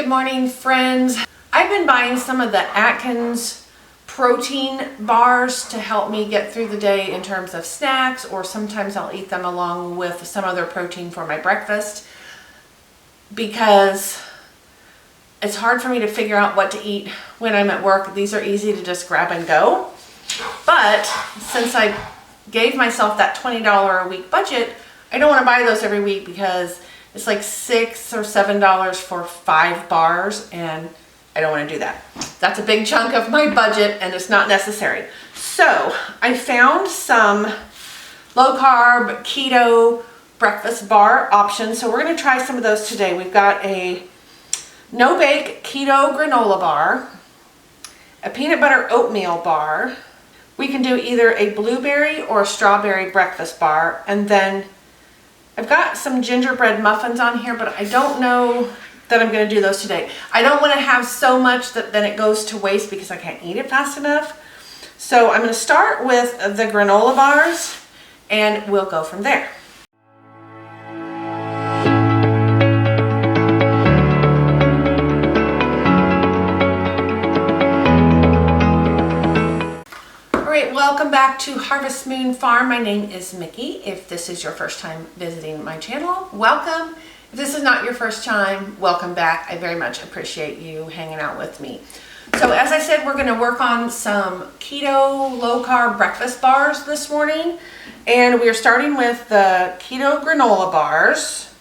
morning, friends. I've been buying some of the Atkins protein bars to help me get through the day in terms of snacks, or sometimes I'll eat them along with some other protein for my breakfast because it's hard for me to figure out what to eat when I'm at work. These are easy to just grab and go. But since I gave myself that $20 a week budget, I don't want to buy those every week because it's like $6 or $7 for 5 bars, and I don't want to do that. That's a big chunk of my budget and it's not necessary. So I found some low carb keto breakfast bar options. So we're going to try some of those today. We've got a no bake keto granola bar, a peanut butter oatmeal bar. We can do either a blueberry or a strawberry breakfast bar, and then I've got some gingerbread muffins on here, but I don't know that I'm going to do those today. I don't want to have so much that then it goes to waste because I can't eat it fast enough. So I'm going to start with the granola bars and we'll go from there. Welcome back to Harvest Moon Farm. My name is Mickey. If this is your first time visiting my channel, welcome. If this is not your first time, welcome back. I very much appreciate you hanging out with me. So as I said, we're going to work on some keto low carb breakfast bars this morning. And we are starting with the keto granola bars.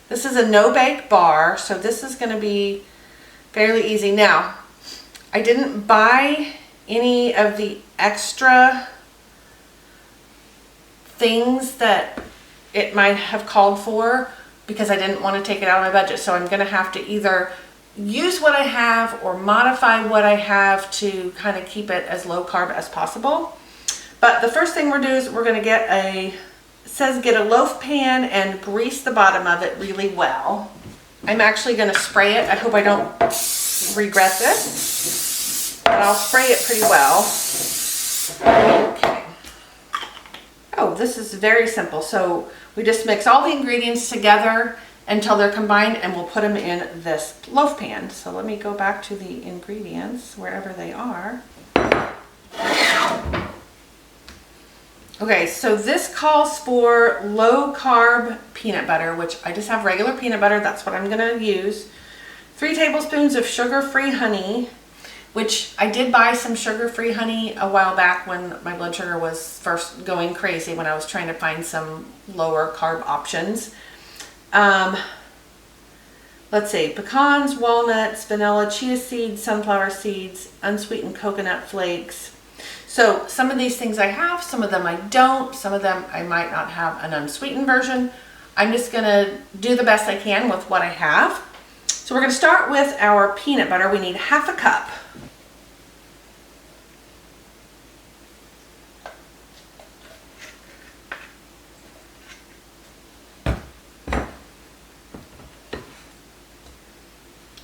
This is a no bake bar, so this is going to be fairly easy. Now, I didn't buy any of the extra things that it might have called for because I didn't want to take it out of my budget. So I'm going to have to either use what I have or modify what I have to kind of keep it as low carb as possible. But the first thing we're doing is we're going to get it says get a loaf pan and grease the bottom of it really well. I'm actually going to spray it. I hope I don't regret this. But I'll spray it pretty well. Okay. Oh, this is very simple. So we just mix all the ingredients together until they're combined, and we'll put them in this loaf pan. So let me go back to the ingredients wherever they are. Okay, so this calls for low carb peanut butter, which I just have regular peanut butter. That's what I'm going to use. 3 tablespoons of sugar-free honey, which I did buy some sugar-free honey a while back when my blood sugar was first going crazy, when I was trying to find some lower carb options. Let's see, pecans, walnuts, vanilla, chia seeds, sunflower seeds, unsweetened coconut flakes. So some of these things I have, some of them I don't, some of them I might not have an unsweetened version. I'm just gonna do the best I can with what I have. So we're gonna start with our peanut butter. We need ½ a cup.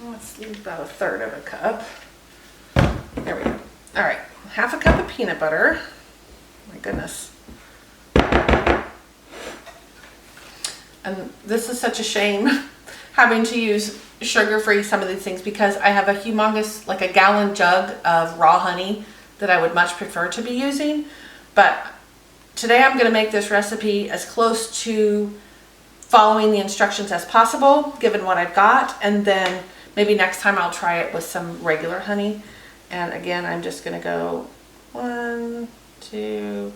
Let's leave about 1/3 of a cup. There we go. All right, ½ a cup of peanut butter. My goodness. And this is such a shame having to use sugar-free some of these things because I have a humongous, like a gallon jug of raw honey that I would much prefer to be using. But today I'm going to make this recipe as close to following the instructions as possible, given what I've got, and then maybe next time I'll try it with some regular honey. And again, I'm just going to go 1, 2,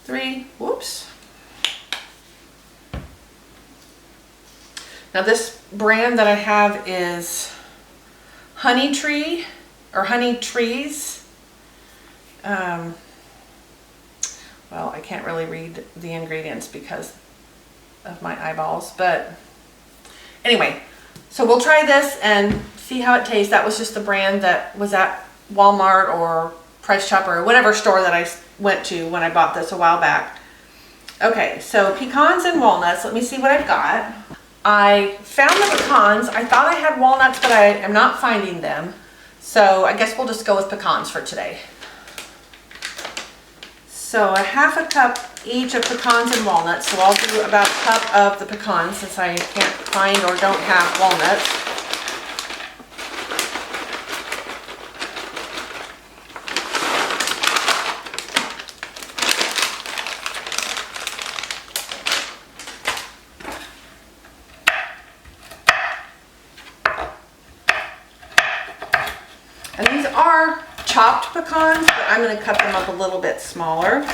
3. Whoops. Now this brand that I have is Honey Tree or Honey Trees. Well, I can't really read the ingredients because of my eyeballs, but anyway, so we'll try this and see how it tastes. That was just the brand that was at Walmart or Price Chopper or whatever store that I went to when I bought this a while back. Okay, so pecans and walnuts. Let me see what I've got. I found the pecans. I thought I had walnuts, but I am not finding them. So I guess we'll just go with pecans for today. So ½ a cup each of pecans and walnuts. So I'll do about a cup of the pecans since I can't find or don't have walnuts. And these are chopped pecans, but I'm going to cut them up a little bit smaller.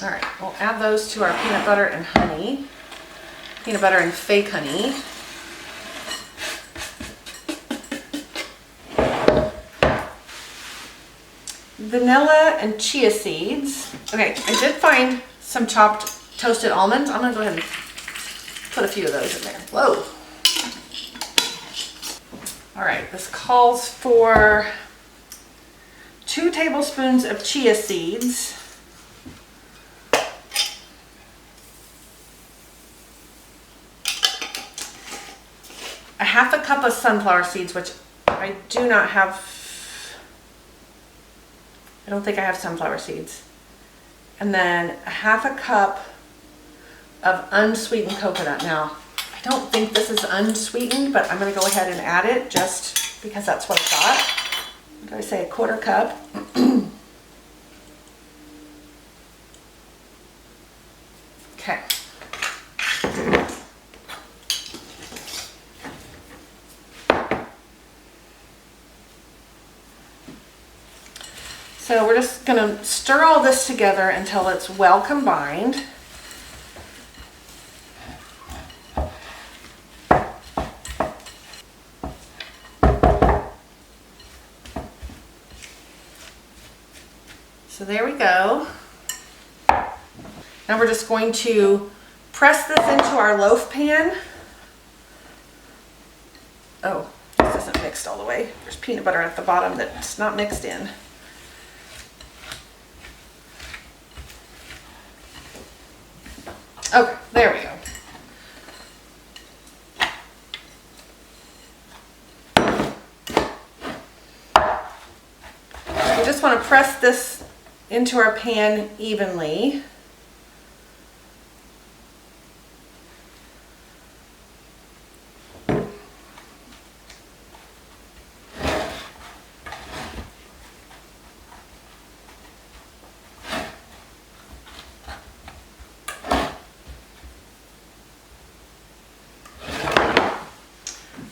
All right, we'll add those to our peanut butter and honey. Peanut butter and fake honey. Vanilla and chia seeds. Okay, I did find some chopped toasted almonds. I'm gonna go ahead and put a few of those in there. Whoa. All right, this calls for 2 tablespoons of chia seeds. A half a cup of sunflower seeds, which I do not have. I don't think I have sunflower seeds. And then a half a cup of unsweetened coconut. Now, I don't think this is unsweetened, but I'm going to go ahead and add it just because that's what I got. What did I say? A quarter cup. Okay. So we're just going to stir all this together until it's well combined. So there we go. Now we're just going to press this into our loaf pan. Oh, this isn't mixed all the way. There's peanut butter at the bottom that's not mixed in. Okay, there we go. We just want to press this into our pan evenly.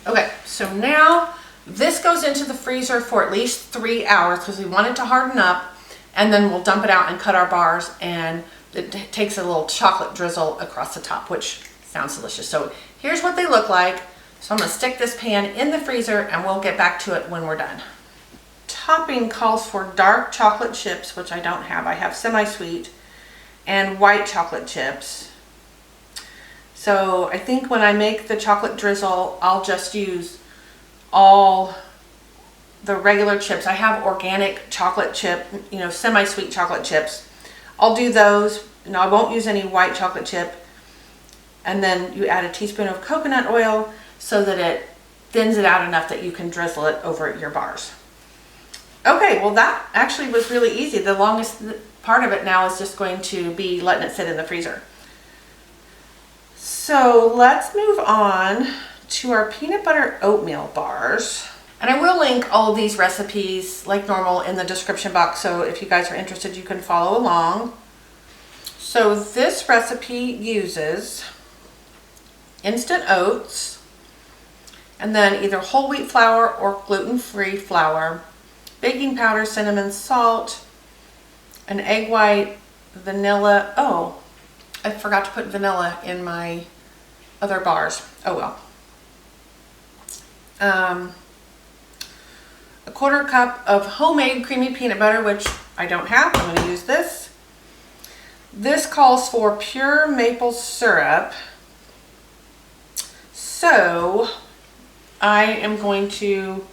Okay, so now this goes into the freezer for at least 3 hours because we want it to harden up, and then we'll dump it out and cut our bars, and it takes a little chocolate drizzle across the top, which sounds delicious. So here's what they look like. So I'm going to stick this pan in the freezer and we'll get back to it when we're done. Topping calls for dark chocolate chips, which I don't have. I have semi-sweet, and white chocolate chips. So I think when I make the chocolate drizzle, I'll just use all the regular chips. I have organic chocolate chip, semi-sweet chocolate chips. I'll do those. No, I won't use any white chocolate chip. And then you add a teaspoon of coconut oil so that it thins it out enough that you can drizzle it over your bars. Okay, well that actually was really easy. The longest part of it now is just going to be letting it sit in the freezer. So let's move on to our peanut butter oatmeal bars. And I will link all of these recipes like normal in the description box, so if you guys are interested you can follow along. So this recipe uses instant oats, and then either whole wheat flour or gluten-free flour, baking powder, cinnamon, salt, an egg white, vanilla. Oh, I forgot to put vanilla in my other bars. Oh well. A quarter cup of homemade creamy peanut butter, which I don't have. I'm going to use this. This calls for pure maple syrup. So I am going to,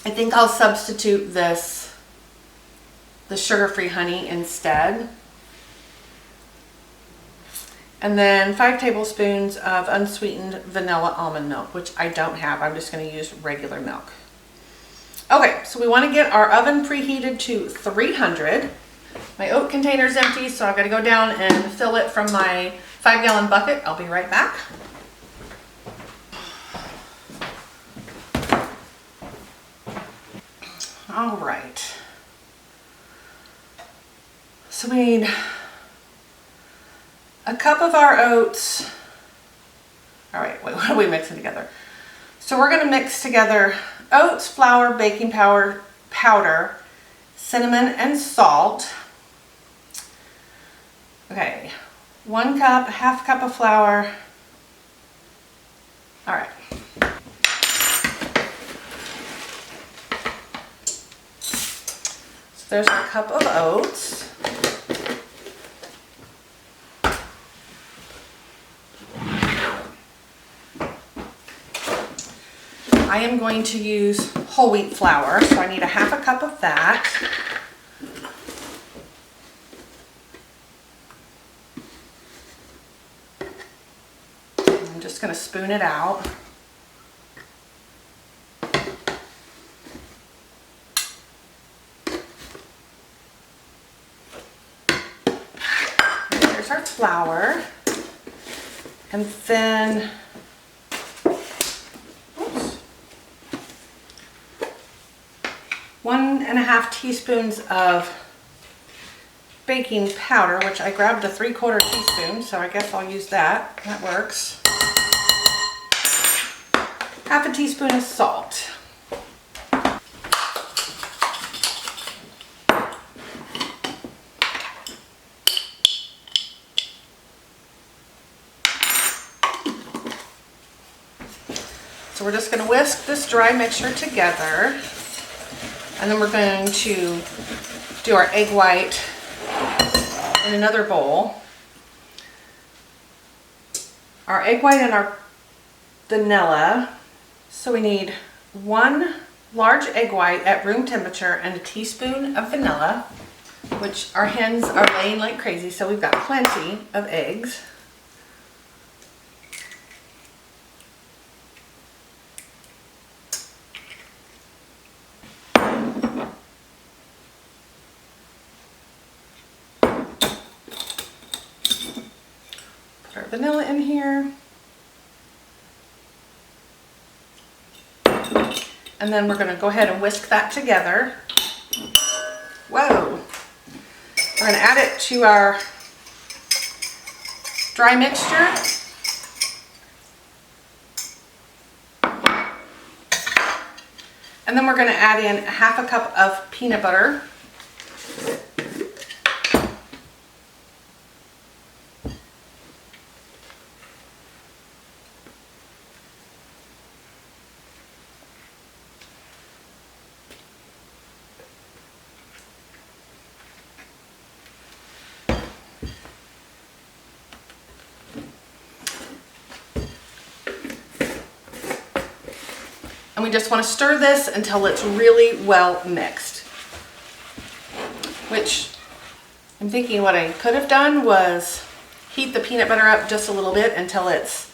I think I'll substitute this, the sugar-free honey instead. And then 5 tablespoons of unsweetened vanilla almond milk, which I don't have. I'm just going to use regular milk. Okay, so we want to get our oven preheated to 300. My oat container is empty, so I've got to go down and fill it from my 5-gallon bucket. I'll be right back. All right. So we need a cup of our oats. All right, wait, what are we mixing together? So we're gonna mix together oats, flour, baking powder, cinnamon, and salt. Okay, 1 cup, half cup of flour. All right. So there's our cup of oats. I am going to use whole wheat flour, so I need a half a cup of that. I'm just going to spoon it out. And there's our flour. And then 1.5 teaspoons of baking powder, which I grabbed a 3/4 teaspoon, so I guess I'll use that. That works. Half a teaspoon of salt. So we're just going to whisk this dry mixture together. And then we're going to do our egg white in another bowl. Our egg white and our vanilla. So we need 1 large egg white at room temperature and a teaspoon of vanilla, which our hens are laying like crazy, so we've got plenty of eggs. Put our vanilla in here. And then we're going to go ahead and whisk that together. Whoa! We're going to add it to our dry mixture. And then we're going to add in half a cup of peanut butter. And we just want to stir this until it's really well mixed. Which I'm thinking what I could have done was heat the peanut butter up just a little bit until it's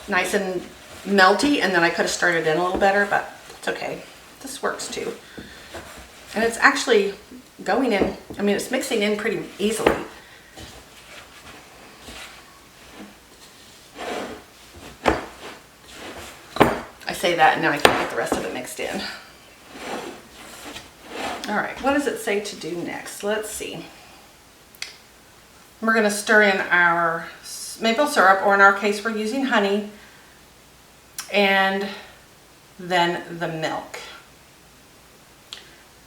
nice and melty, and then I could have stirred it in a little better, but it's okay. This works too. And it's actually going in, I mean, it's mixing in pretty easily. I say that and now I can't get the rest of it mixed in. All right, what does it say to do next? Let's see. We're going to stir in our maple syrup, or in our case we're using honey, and then the milk.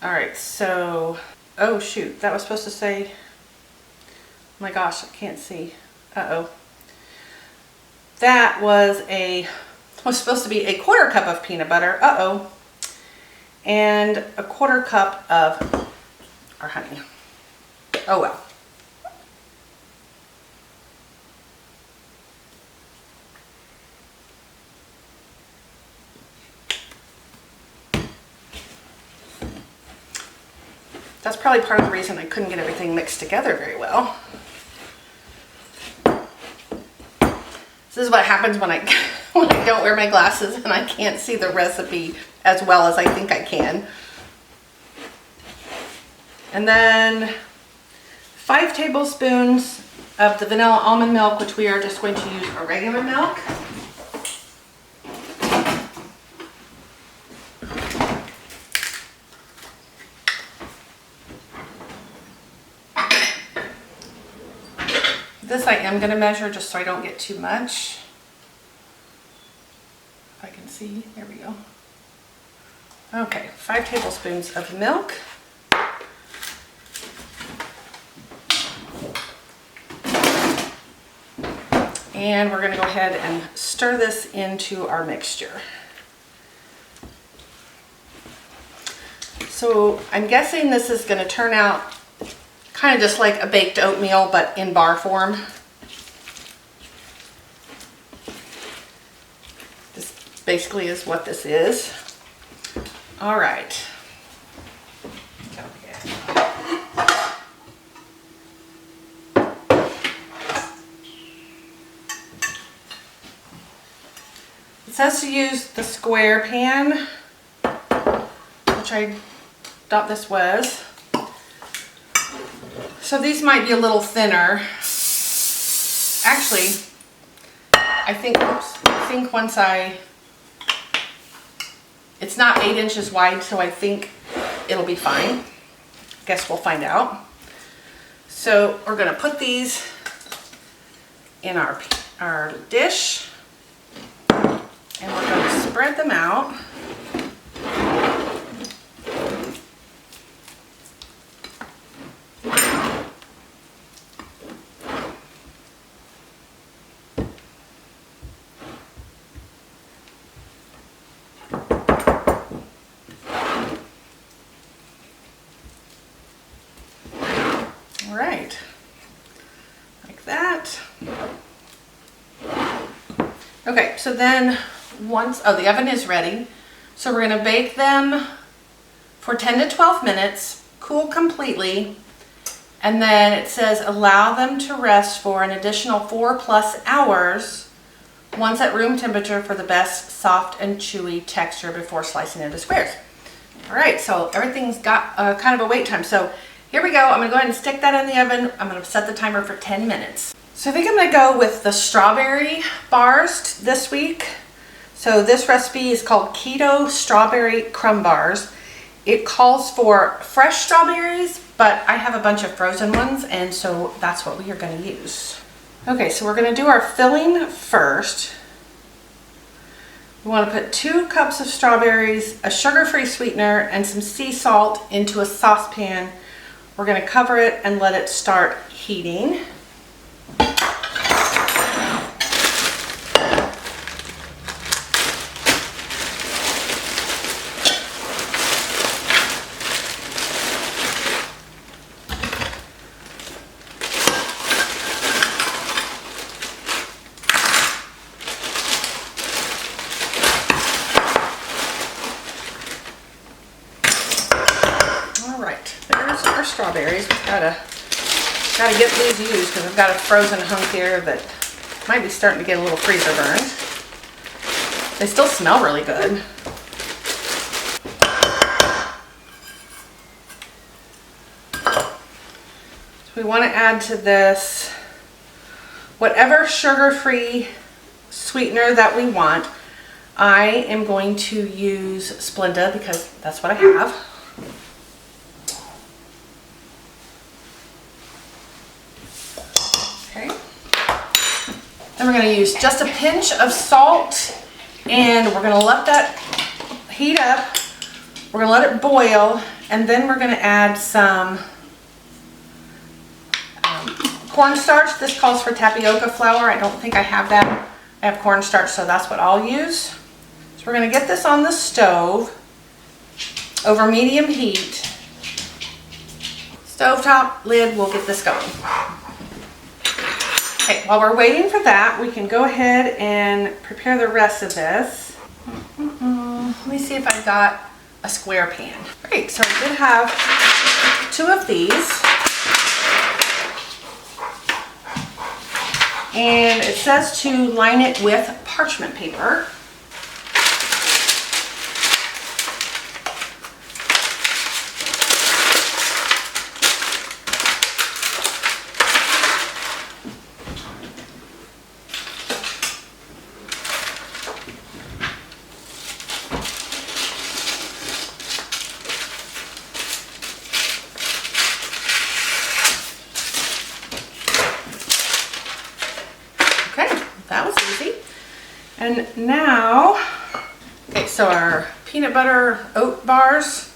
All right, so, oh shoot, that was supposed to say, oh my gosh, I can't see. Uh-oh. That was supposed to be a 1/4 cup of peanut butter, uh-oh, and a 1/4 cup of our honey. Oh well. That's probably part of the reason I couldn't get everything mixed together very well. This is what happens when I don't wear my glasses and I can't see the recipe as well as I think I can. And then 5 tablespoons of the vanilla almond milk, which we are just going to use a regular milk. This I am going to measure just so I don't get too much. If I can see, there we go. Okay, 5 tablespoons of milk. And we're going to go ahead and stir this into our mixture. So I'm guessing this is going to turn out kind of just like a baked oatmeal, but in bar form. This basically is what this is. All right. It says to use the square pan, which I thought this was. So these might be a little thinner. Actually, I think once it's not 8 inches wide, so I think it'll be fine. Guess we'll find out. So we're gonna put these in our dish, and we're gonna spread them out. Right, like that. Okay, so then the oven is ready. So we're gonna bake them for 10 to 12 minutes, cool completely. And then it says allow them to rest for an additional 4+ hours once at room temperature for the best soft and chewy texture before slicing into squares. All right, so everything's got kind of a wait time. So here we go. I'm gonna go ahead and stick that in the oven. I'm gonna set the timer for 10 minutes. So I think I'm gonna go with the strawberry bars this week. So this recipe is called Keto Strawberry Crumb Bars. It calls for fresh strawberries, but I have a bunch of frozen ones, and so that's what we are gonna use. Okay, so we're gonna do our filling first. We wanna put 2 cups of strawberries, a sugar-free sweetener, and some sea salt into a saucepan. We're going to cover it and let it start heating. Strawberries. Gotta get these used because I've got a frozen hunk here that might be starting to get a little freezer burned. They still smell really good. So we want to add to this whatever sugar-free sweetener that we want. I am going to use Splenda because that's what I have. Then we're going to use just a pinch of salt, and we're going to let that heat up. We're going to let it boil, and then we're going to add some cornstarch. This calls for tapioca flour. I don't think I have that. I have cornstarch, so that's what I'll use. So we're going to get this on the stove over medium heat. Stovetop lid, we'll get this going. Okay, while we're waiting for that, we can go ahead and prepare the rest of this. Let me see if I've got a square pan. Great, so I did have 2 of these. And it says to line it with parchment paper. And now, okay, so our peanut butter oat bars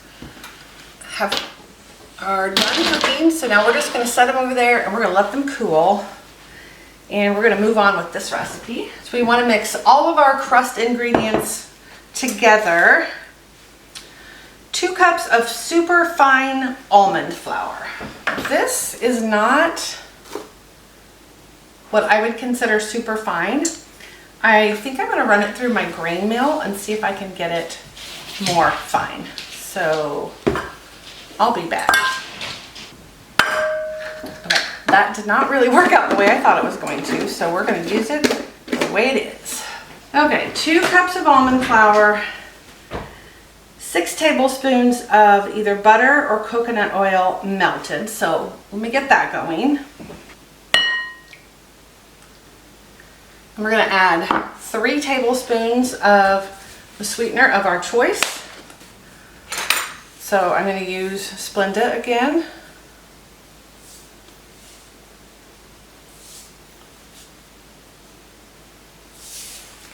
are done cooking. So now we're just gonna set them over there and we're gonna let them cool. And we're gonna move on with this recipe. So we wanna mix all of our crust ingredients together. 2 cups of super fine almond flour. This is not what I would consider super fine. I think I'm gonna run it through my grain mill and see if I can get it more fine. So I'll be back. Okay, that did not really work out the way I thought it was going to, so we're gonna use it the way it is. Okay, 2 cups of almond flour, 6 tablespoons of either butter or coconut oil melted. So let me get that going. And we're gonna add 3 tablespoons of the sweetener of our choice. So I'm gonna use Splenda again.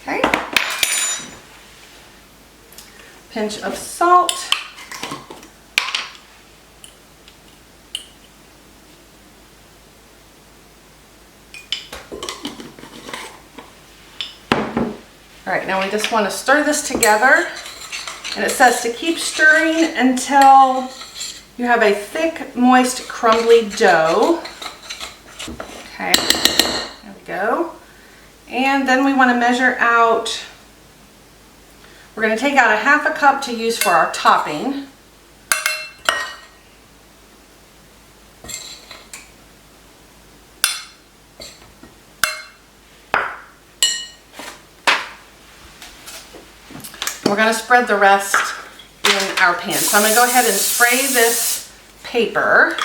Okay. Pinch of salt. All right, now we just want to stir this together, and it says to keep stirring until you have a thick, moist, crumbly dough. Okay, there we go. And then we want to measure out, we're going to take out a 1/2 cup to use for our topping. We're going to spread the rest in our pan. So I'm going to go ahead and spray this paper.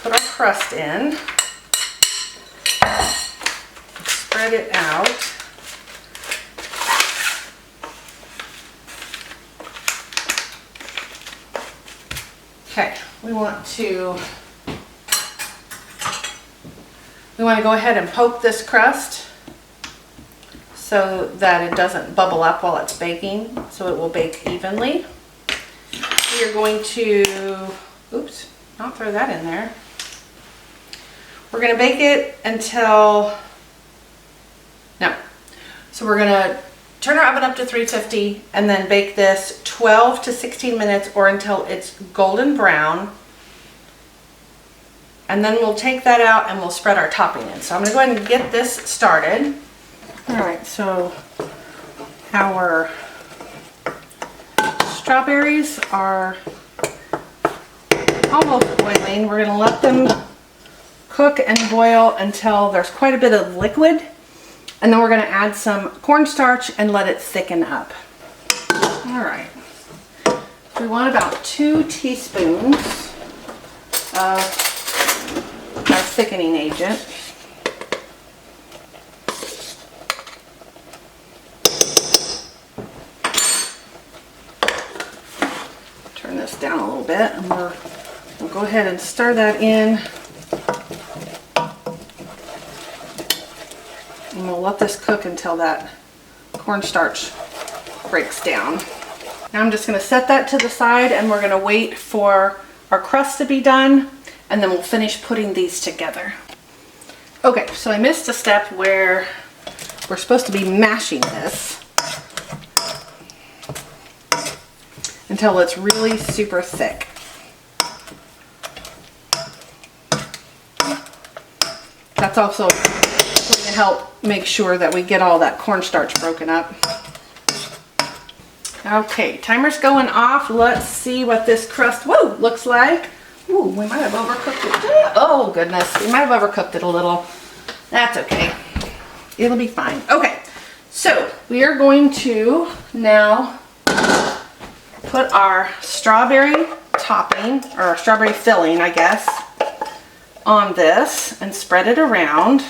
Put our crust in. Spread it out. Okay, we want to go ahead and poke this crust so that it doesn't bubble up while it's baking, so it will bake evenly. We are going to, oops, not throw that in there. We're going to bake it until, no. So we're going to turn our oven up to 350 and then bake this 12 to 16 minutes or until it's golden brown. And then we'll take that out and we'll spread our topping in. So I'm going to go ahead and get this started. All right, so our strawberries are almost boiling. We're going to let them cook and boil until there's quite a bit of liquid. And then we're going to add some cornstarch and let it thicken up. All right. We want about 2 teaspoons of our thickening agent. Turn this down a little bit and we'll go ahead and stir that in. And we'll let this cook until that cornstarch breaks down. Now I'm just going to set that to the side and we're going to wait for our crust to be done. And then we'll finish putting these together. Okay, so I missed a step where we're supposed to be mashing this until it's really super thick. That's also going to help make sure that we get all that cornstarch broken up. Okay, timer's going off. Let's see what this crust, whoa, looks like. Ooh, we might have overcooked it. Oh goodness, we might have overcooked it a little. That's okay. It'll be fine. Okay, so we are going to now put our strawberry topping, or strawberry filling, I guess, on this and spread it around.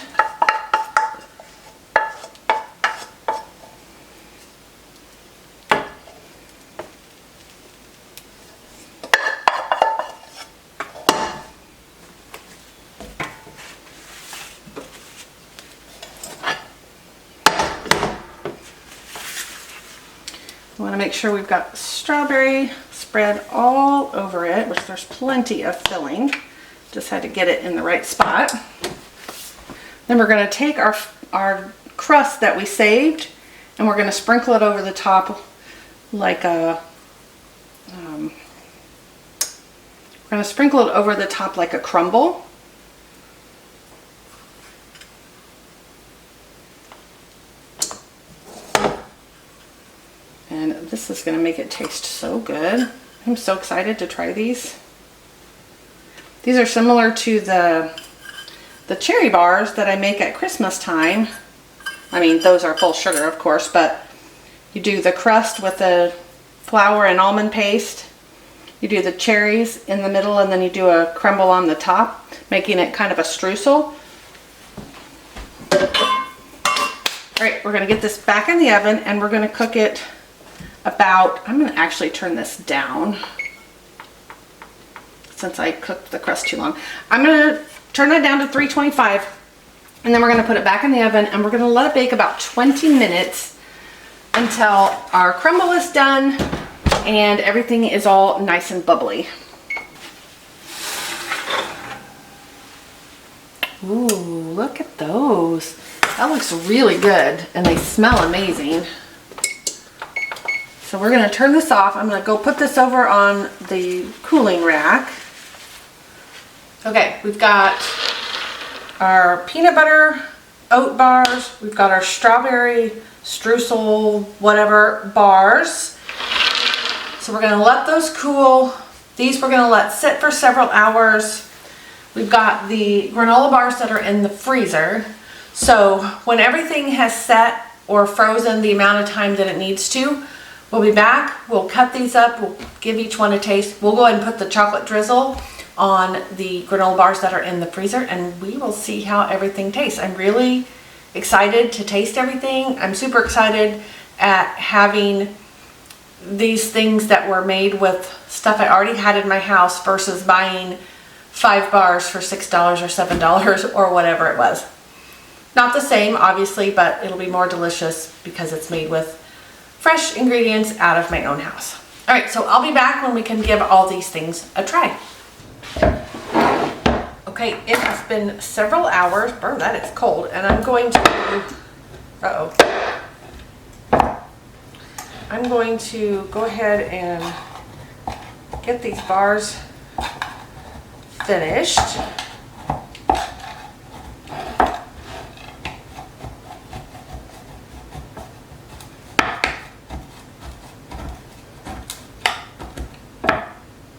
to make sure we've got strawberry spread all over it, which there's plenty of filling. Just had to get it in the right spot. Then we're going to take our crust that we saved, and we're going to sprinkle it over the top like a, we're going to sprinkle it over the top like a crumble. And this is going to make it taste so good. I'm so excited to try these. These are similar to the cherry bars that I make at Christmas time. I mean, those are full sugar, of course, but you do the crust with the flour and almond paste. You do the cherries in the middle, and then you do a crumble on the top, making it kind of a streusel. All right, we're going to get this back in the oven, and we're going to cook it about, I'm going to actually turn this down since I cooked the crust too long. I'm going to turn that down to 325, and then we're going to put it back in the oven, and we're going to let it bake about 20 minutes until our crumble is done and everything is all nice and bubbly. Ooh, look at those. That looks really good, and they smell amazing. So we're going to turn this off. I'm going to go put this over on the cooling rack. Okay, we've got our peanut butter oat bars. We've got our strawberry streusel whatever bars. So we're going to let those cool. These we're going to let sit for several hours. We've got the granola bars that are in the freezer. So when everything has set or frozen the amount of time that it needs to, we'll be back. We'll cut these up. We'll give each one a taste. We'll go ahead and put the chocolate drizzle on the granola bars that are in the freezer, and we will see how everything tastes. I'm really excited to taste everything. I'm super excited at having these things that were made with stuff I already had in my house versus buying 5 bars for $6 or $7 or whatever it was. Not the same, obviously, but it'll be more delicious because it's made with fresh ingredients out of my own house. All right, so I'll be back when we can give all these things a try. Okay, it has been several hours. Burn, that is cold. And I'm going to, I'm going to go ahead and get these bars finished.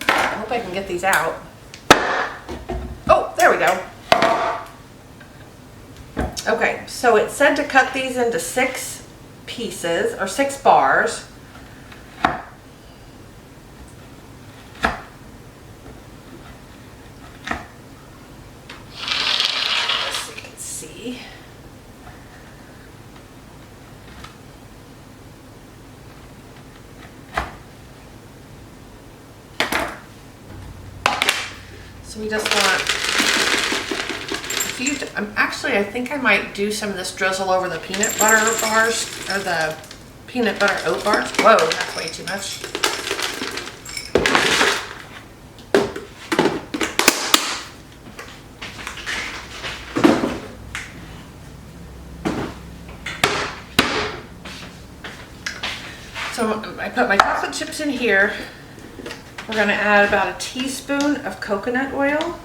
I hope I can get these out. Oh, there we go. Okay, so it said to cut these into 6 pieces or 6 bars. So you can see. So we just want a few, actually I think I might do some of this drizzle over the peanut butter bars, or the peanut butter oat bars. Whoa, that's way too much. So I put my chocolate chips in here. We're going to add about a teaspoon of coconut oil.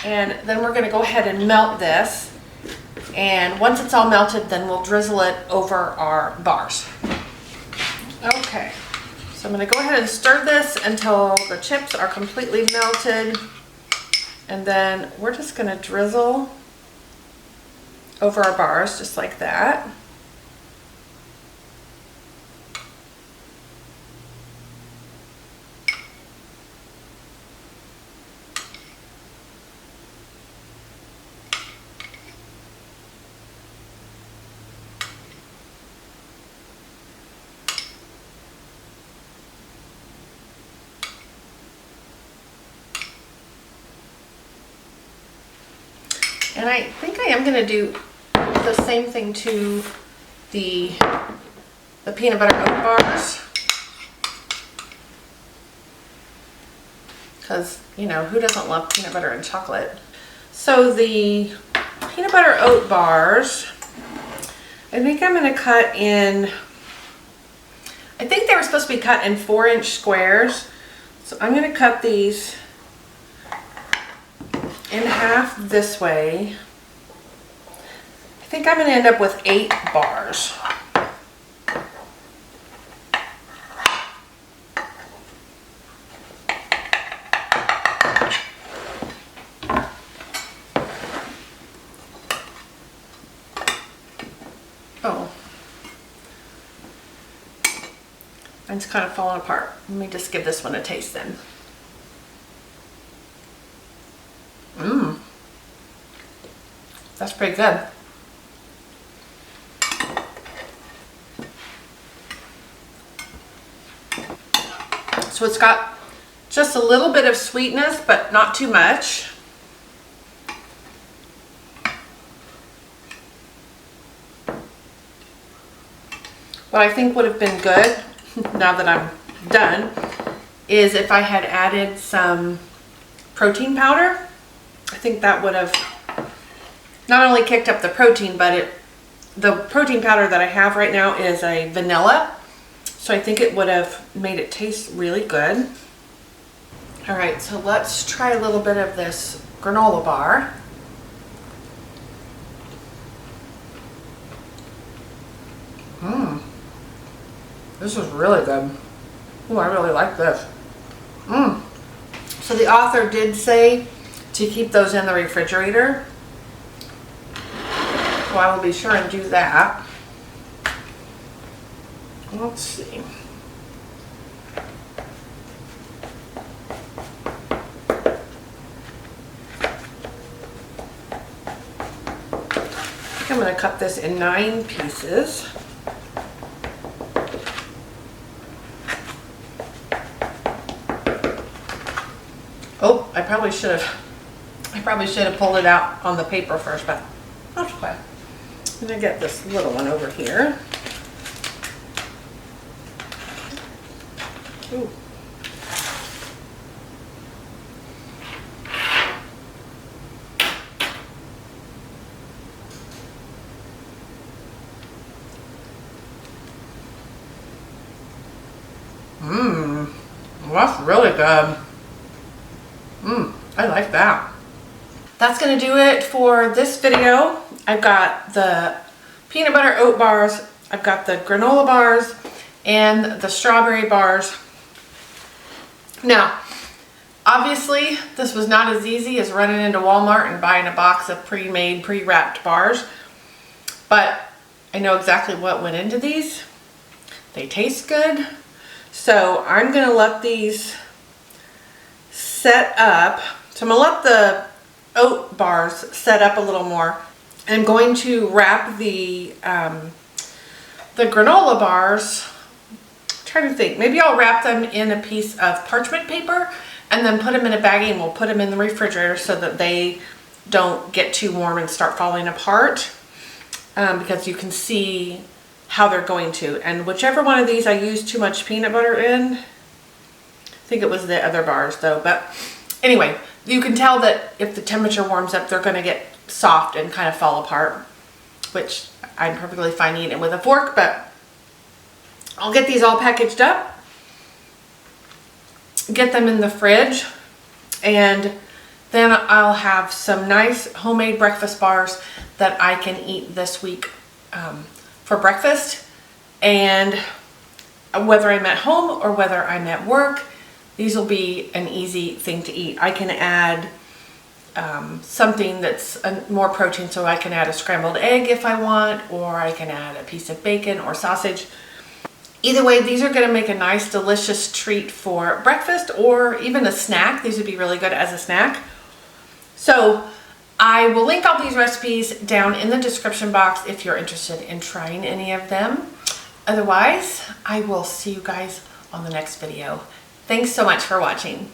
And then we're going to go ahead and melt this. And once it's all melted, then we'll drizzle it over our bars. Okay, so I'm going to go ahead and stir this until the chips are completely melted. And then we're just going to drizzle over our bars just like that. And I think I am going to do the same thing to the peanut butter oat bars. Because, you know, who doesn't love peanut butter and chocolate? So the peanut butter oat bars, I think I'm going to cut in, I think they were supposed to be cut in 4-inch squares. So I'm going to cut these in half this way. I think I'm going to end up with 8 bars. Oh, mine's kind of falling apart. Let me just give this one a taste then. Mmm, that's pretty good. So it's got just a little bit of sweetness, but not too much. What I think would have been good, now that I'm done, is if I had added some protein powder. I think that would have not only kicked up the protein, but the protein powder that I have right now is a vanilla. So I think it would have made it taste really good. All right, so let's try a little bit of this granola bar. Mmm. This is really good. Oh, I really like this. Mmm. So the author did say to keep those in the refrigerator. So I will be sure and do that. Let's see. I'm going to cut this in 9 pieces. Oh, I probably should have pulled it out on the paper first, but that's okay. I'm gonna get this little one over here. Ooh. Mmm, that's really good. I like that. That's gonna do it for this video. I've got the peanut butter oat bars, I've got the granola bars, and the strawberry bars. Now, obviously, this was not as easy as running into Walmart and buying a box of pre-made, pre-wrapped bars, but I know exactly what went into these. They taste good. So I'm gonna let these set up. So I'm gonna let the oat bars set up a little more. I'm going to wrap the granola bars. I'm trying to think, maybe I'll wrap them in a piece of parchment paper and then put them in a baggie, and we'll put them in the refrigerator so that they don't get too warm and start falling apart, because you can see how they're going to. And whichever one of these I used too much peanut butter in, I think it was the other bars though, but anyway, you can tell that if the temperature warms up, they're going to get soft and kind of fall apart, which I'm perfectly fine eating with a fork, but I'll get these all packaged up, get them in the fridge, and then I'll have some nice homemade breakfast bars that I can eat this week for breakfast. And whether I'm at home or whether I'm at work, these will be an easy thing to eat. I can add something that's more protein, so I can add a scrambled egg if I want, or I can add a piece of bacon or sausage. Either way, these are going to make a nice, delicious treat for breakfast or even a snack. These would be really good as a snack. So I will link all these recipes down in the description box if you're interested in trying any of them. Otherwise, I will see you guys on the next video. Thanks so much for watching.